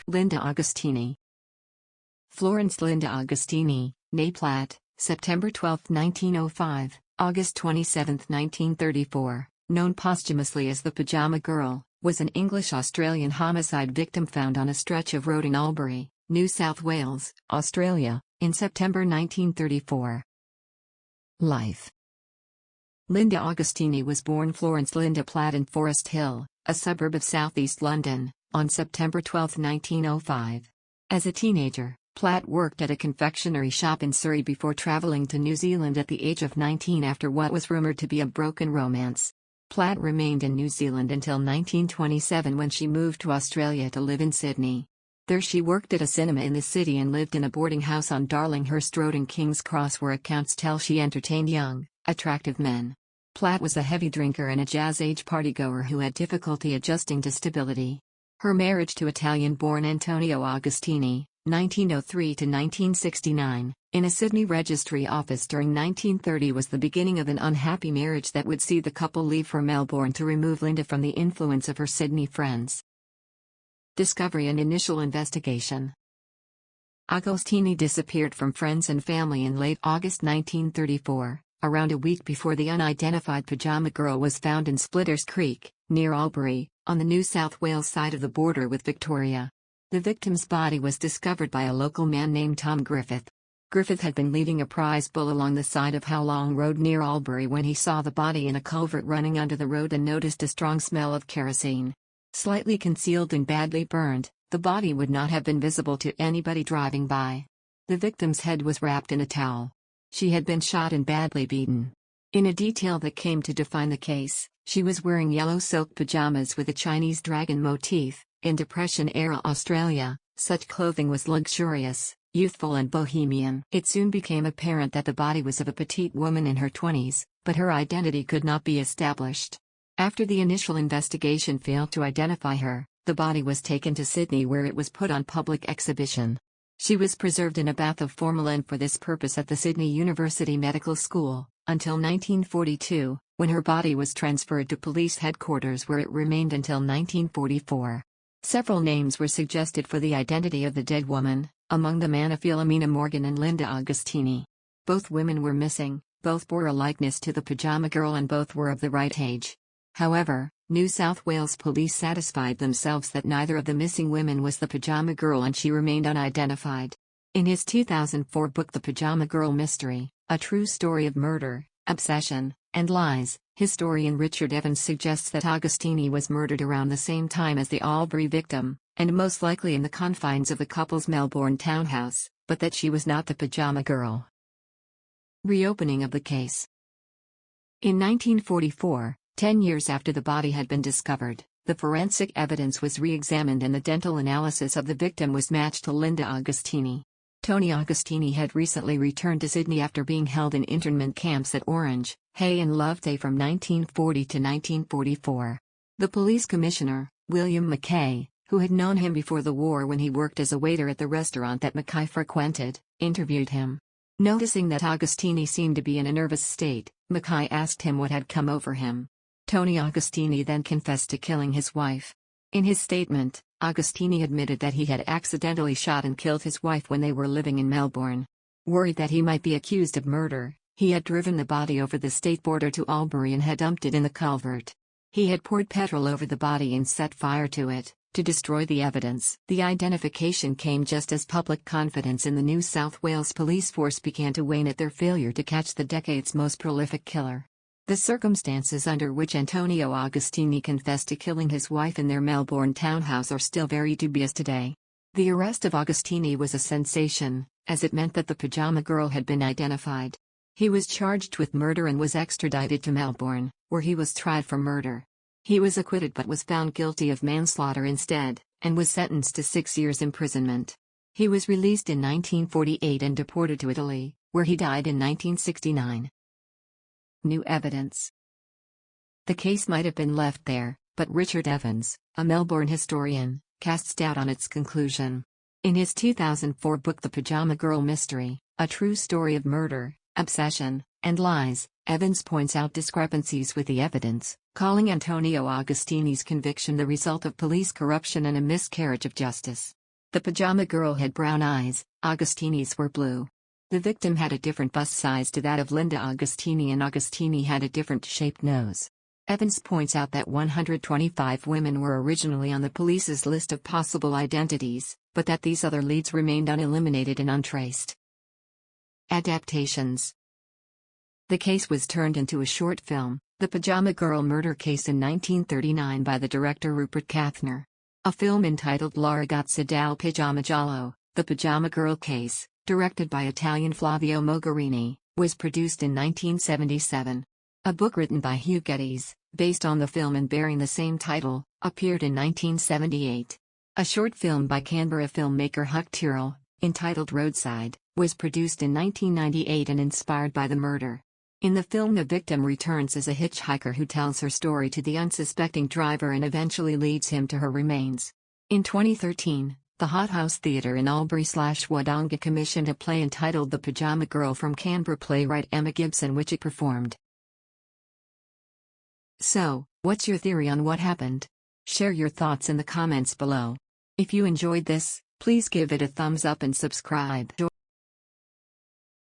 Linda Agostini. Florence Linda Agostini, née Platt, September 12, 1905, August 27, 1934, known posthumously as the Pajama Girl, was an English-Australian homicide victim found on a stretch of road in Albury, New South Wales, Australia, in September 1934. Life. Linda Agostini was born Florence Linda Platt in Forest Hill, a suburb of southeast London, on September 12, 1905. As a teenager, Platt worked at a confectionery shop in Surrey before travelling to New Zealand at the age of 19 after what was rumoured to be a broken romance. Platt remained in New Zealand until 1927 when she moved to Australia to live in Sydney. There she worked at a cinema in the city and lived in a boarding house on Darlinghurst Road in King's Cross where accounts tell she entertained young, attractive men. Platt was a heavy drinker and a jazz-age partygoer who had difficulty adjusting to stability. Her marriage to Italian-born Antonio Agostini, 1903–1969, in a Sydney registry office during 1930 was the beginning of an unhappy marriage that would see the couple leave for Melbourne to remove Linda from the influence of her Sydney friends. Discovery and initial investigation. Agostini disappeared from friends and family in late August 1934, around a week before the unidentified Pajama Girl was found in Splitters Creek, near Albury, on the New South Wales side of the border with Victoria. The victim's body was discovered by a local man named Tom Griffith. Griffith had been leading a prize bull along the side of Howlong Road near Albury when he saw the body in a culvert running under the road and noticed a strong smell of kerosene. Slightly concealed and badly burned, the body would not have been visible to anybody driving by. The victim's head was wrapped in a towel. She had been shot and badly beaten. In a detail that came to define the case, she was wearing yellow silk pajamas with a Chinese dragon motif. In Depression-era Australia, such clothing was luxurious, youthful and bohemian. It soon became apparent that the body was of a petite woman in her 20s, but her identity could not be established. After the initial investigation failed to identify her, the body was taken to Sydney where it was put on public exhibition. She was preserved in a bath of formalin for this purpose at the Sydney University Medical School, until 1942, when her body was transferred to police headquarters where it remained until 1944. Several names were suggested for the identity of the dead woman, among them Anna Philomena Morgan and Linda Agostini. Both women were missing, both bore a likeness to the Pajama Girl and both were of the right age. However, New South Wales police satisfied themselves that neither of the missing women was the Pajama Girl and she remained unidentified. In his 2004 book The Pajama Girl Mystery, A True Story of Murder, Obsession, and Lies, historian Richard Evans suggests that Agostini was murdered around the same time as the Albury victim, and most likely in the confines of the couple's Melbourne townhouse, but that she was not the Pajama Girl. Reopening of the case. In 1944, 10 years after the body had been discovered, the forensic evidence was re-examined and the dental analysis of the victim was matched to Linda Agostini. Tony Agostini had recently returned to Sydney after being held in internment camps at Orange, Hay and Loveday from 1940 to 1944. The police commissioner, William Mackay, who had known him before the war when he worked as a waiter at the restaurant that Mackay frequented, interviewed him. Noticing that Agostini seemed to be in a nervous state, Mackay asked him what had come over him. Tony Agostini then confessed to killing his wife. In his statement, Agostini admitted that he had accidentally shot and killed his wife when they were living in Melbourne. Worried that he might be accused of murder, he had driven the body over the state border to Albury and had dumped it in the culvert. He had poured petrol over the body and set fire to it, to destroy the evidence. The identification came just as public confidence in the New South Wales police force began to wane at their failure to catch the decade's most prolific killer. The circumstances under which Antonio Agostini confessed to killing his wife in their Melbourne townhouse are still very dubious today. The arrest of Agostini was a sensation, as it meant that the Pajama Girl had been identified. He was charged with murder and was extradited to Melbourne, where he was tried for murder. He was acquitted but was found guilty of manslaughter instead, and was sentenced to 6 years imprisonment. He was released in 1948 and deported to Italy, where he died in 1969. New evidence. The case might have been left there, but Richard Evans, a Melbourne historian, casts doubt on its conclusion. In his 2004 book The Pajama Girl Mystery, A True Story of Murder, Obsession, and Lies, Evans points out discrepancies with the evidence, calling Antonio Agostini's conviction the result of police corruption and a miscarriage of justice. The Pajama Girl had brown eyes, Agostini's were blue. The victim had a different bust size to that of Linda Agostini, and Agostini had a different shaped nose. Evans points out that 125 women were originally on the police's list of possible identities, but that these other leads remained uneliminated and untraced. Adaptations. The case was turned into a short film, The Pajama Girl Murder Case, in 1939 by the director Rupert Kathner. A film entitled La ragazza dal pajama giallo, The Pajama Girl Case, directed by Italian Flavio Mogherini, was produced in 1977. A book written by Hugh Geddes, based on the film and bearing the same title, appeared in 1978. A short film by Canberra filmmaker Huck Tyrrell, entitled Roadside, was produced in 1998 and inspired by the murder. In the film, the victim returns as a hitchhiker who tells her story to the unsuspecting driver and eventually leads him to her remains. In 2013, the Hot House Theatre in Albury/Wodonga commissioned a play entitled The Pajama Girl from Canberra playwright Emma Gibson, which it performed. So, what's your theory on what happened? Share your thoughts in the comments below. If you enjoyed this, please give it a thumbs up and subscribe.